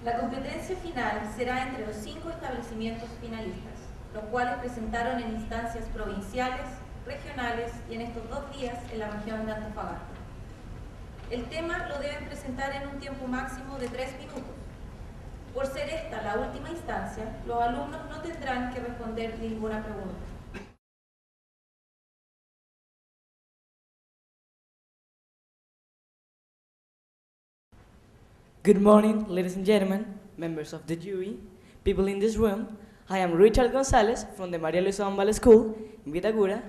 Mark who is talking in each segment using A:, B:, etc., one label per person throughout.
A: La competencia final será entre los 5 establecimientos finalistas, los cuales presentaron en instancias provinciales, regionales y en estos 2 días en la región de Antofagasta. El tema lo deben presentar en un tiempo máximo de 3 minutos. Por ser esta la última instancia, los alumnos no tendrán que responder ninguna pregunta.
B: Good morning, ladies and gentlemen, members of the jury, people in this room. I am Richard Gonzalez from the Maria Luisa Ombala School in Vitacura,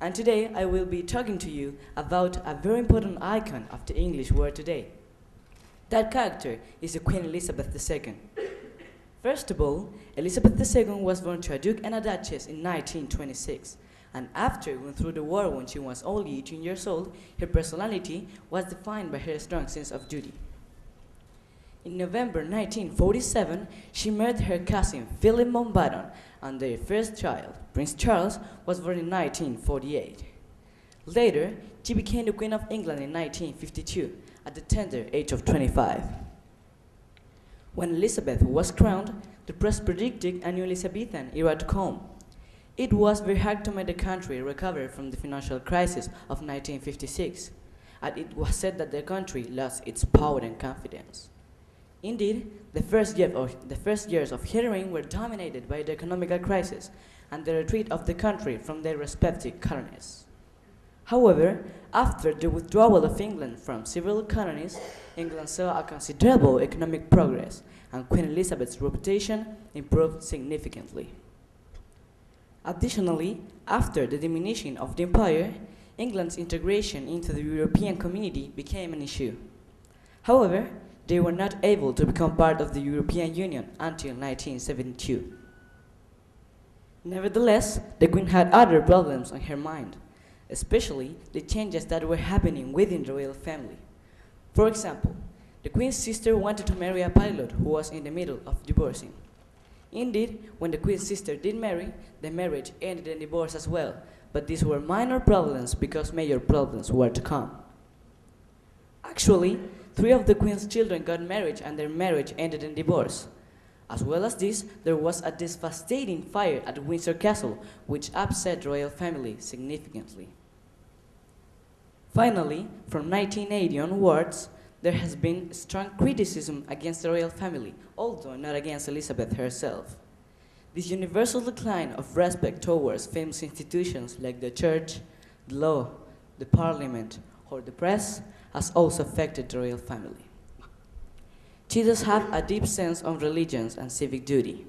B: and today I will be talking to you about a very important icon of the English word today. That character is the Queen Elizabeth II. First of all, Elizabeth II was born to a duke and a duchess in 1926, and after going through the war when she was only 18 years old, her personality was defined by her strong sense of duty. In November 1947, she married her cousin Philip Mountbatten, and their first child, Prince Charles, was born in 1948. Later, she became the Queen of England in 1952, at the tender age of 25. When Elizabeth was crowned, the press predicted a new Elizabethan era to come. It was very hard to make the country recover from the financial crisis of 1956, and it was said that the country lost its power and confidence. Indeed, the first years of her reign were dominated by the economical crisis and the retreat of the country from their respective colonies. However, after the withdrawal of England from several colonies, England saw a considerable economic progress, and Queen Elizabeth's reputation improved significantly. Additionally, after the diminishing of the empire, England's integration into the European community became an issue. However, they were not able to become part of the European Union until 1972. Nevertheless, the Queen had other problems on her mind, especially the changes that were happening within the royal family. For example, the Queen's sister wanted to marry a pilot who was in the middle of divorcing. Indeed, when the Queen's sister did marry, the marriage ended in divorce as well, but these were minor problems because major problems were to come. Actually, 3 of the Queen's children got married and their marriage ended in divorce. As well as this, there was a devastating fire at Windsor Castle, which upset the royal family significantly. Finally, from 1980 onwards, there has been strong criticism against the royal family, although not against Elizabeth herself. This universal decline of respect towards famous institutions like the church, the law, the parliament, or the press has also affected the royal family. She does have a deep sense of religion and civic duty.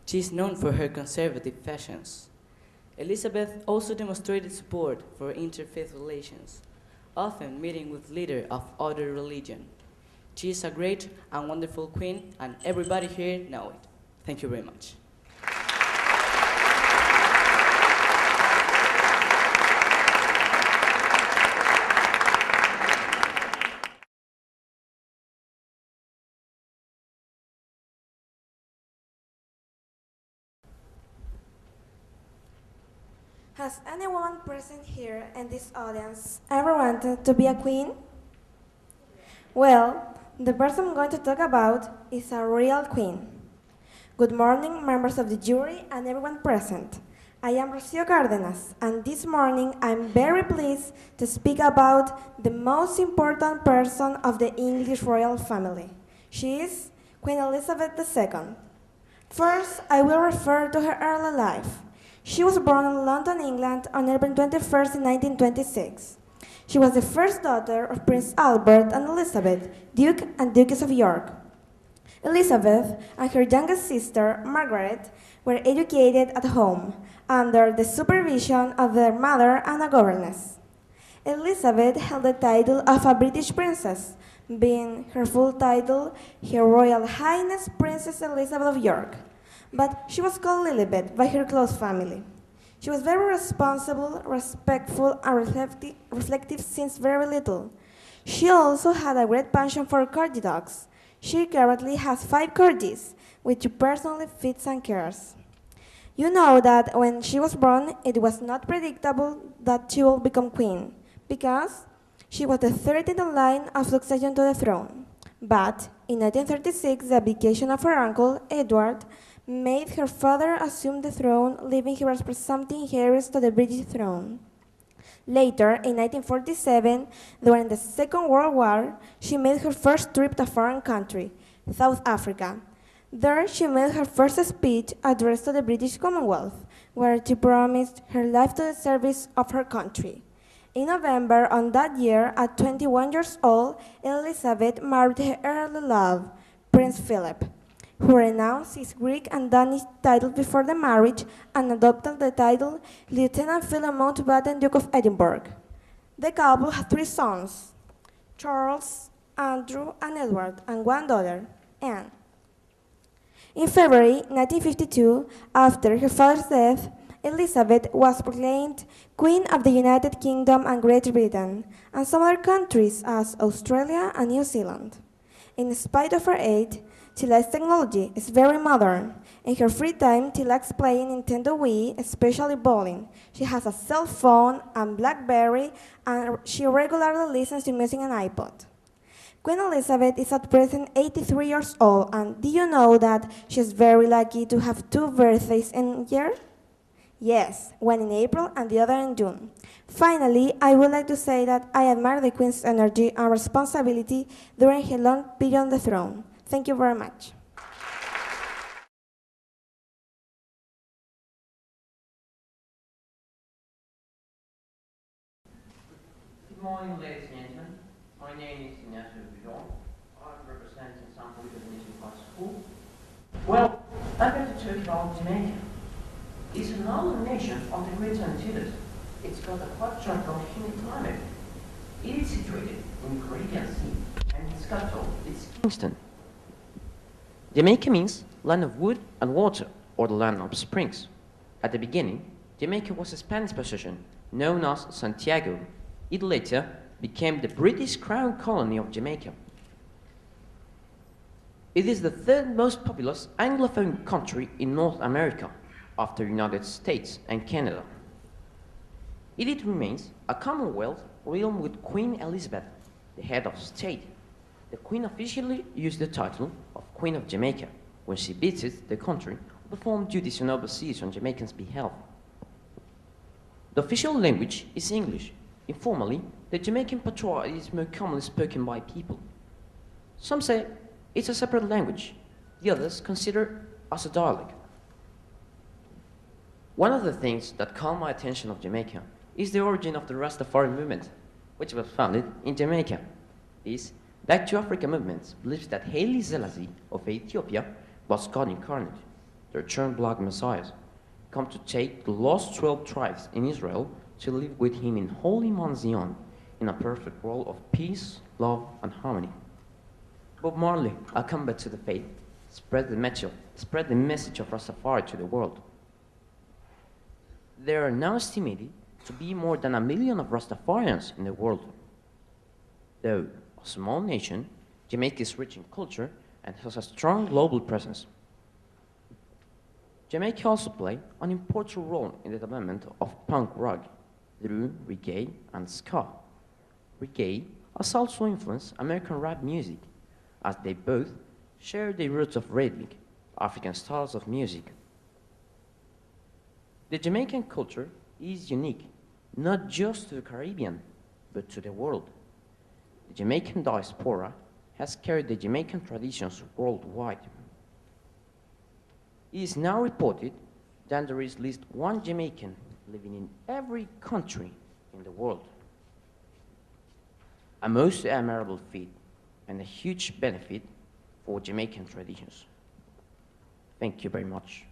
B: She is known for her conservative fashions. Elizabeth also demonstrated support for interfaith relations, often meeting with leaders of other religions. She is a great and wonderful queen, and everybody here knows it. Thank you very much.
C: Has anyone present here in this audience ever wanted to be a queen? Well, the person I'm going to talk about is a real queen. Good morning, members of the jury and everyone present. I am Rocío Cárdenas, and this morning I'm very pleased to speak about the most important person of the English royal family. She is Queen Elizabeth II. First, I will refer to her early life. She was born in London, England on April 21st in 1926. She was the first daughter of Prince Albert and Elizabeth, Duke and Duchess of York. Elizabeth and her youngest sister, Margaret, were educated at home under the supervision of their mother and a governess. Elizabeth held the title of a British princess, being her full title Her Royal Highness Princess Elizabeth of York. But she was called Lilibet by her close family. She was very responsible, respectful, and reflective since very little. She also had a great passion for corgi dogs. She currently has 5 corgis, which she personally feeds and cares. You know that when she was born, it was not predictable that she would become queen, because she was the 13th in line of succession to the throne. But In 1936, the abdication of her uncle, Edward, made her father assume the throne, leaving her as presumptive heiress to the British throne. Later, in 1947, during the Second World War, she made her first trip to a foreign country, South Africa. There, she made her first speech addressed to the British Commonwealth, where she promised her life to the service of her country. In November on that year, at 21 years old, Elizabeth married her early love, Prince Philip, who renounced his Greek and Danish titles before the marriage and adopted the title Lieutenant Philip Mountbatten, Duke of Edinburgh. The couple had 3 sons, Charles, Andrew, and Edward, and 1 daughter, Anne. In February 1952, after her father's death, Elizabeth was proclaimed Queen of the United Kingdom and Great Britain, and some other countries as Australia and New Zealand. In spite of her age, she likes technology, is very modern. In her free time, she likes playing Nintendo Wii, especially bowling. She has a cell phone and BlackBerry, and she regularly listens to music on iPod. Queen Elizabeth is at present 83 years old, and do you know that she's very lucky to have 2 birthdays in a year? Yes, one in April and the other in June. Finally, I would like to say that I admire the Queen's energy and responsibility during her long period on the throne. Thank you very much.
D: Good morning, ladies and gentlemen. My name is Ignacio Bidon. I'm representing San Felipe Municipal School. Well, I'm going to talk about Jamaica. It's another nation on the Great Antilles. It's got a quite tropical humid climate. It is situated in the Caribbean Sea, and its capital is Kingston. Jamaica means land of wood and water, or the land of springs. At the beginning, Jamaica was a Spanish possession known as Santiago. It later became the British Crown Colony of Jamaica. It is the 3rd most populous Anglophone country in North America, after the United States and Canada. It remains a Commonwealth realm with Queen Elizabeth, the head of state. The Queen officially used the title of Queen of Jamaica when she visits the country or performs duties on overseas on Jamaicans' behalf. The official language is English. Informally, the Jamaican patois is more commonly spoken by people. Some say it's a separate language, the others consider as a dialect. One of the things that caught my attention of Jamaica is the origin of the Rastafari movement, which was founded in Jamaica. This Back to Africa movement believes that Haile Selassie of Ethiopia was God incarnate, the returned black messiah, come to take the lost 12 tribes in Israel to live with him in holy Mount Zion in a perfect world of peace, love, and harmony. Bob Marley, a convert to the faith, spread the message of Rastafari to the world. There are now estimated to be more than 1 million of Rastafarians in the world. Though a small nation, Jamaica is rich in culture and has a strong global presence. Jamaica also played an important role in the development of punk rock through reggae and ska. Reggae has also influenced American rap music, as they both share the roots of rhythmic, African styles of music. The Jamaican culture is unique, not just to the Caribbean, but to the world. The Jamaican diaspora has carried the Jamaican traditions worldwide. It is now reported that there is at least 1 Jamaican living in every country in the world. A most admirable feat and a huge benefit for Jamaican traditions. Thank you very much.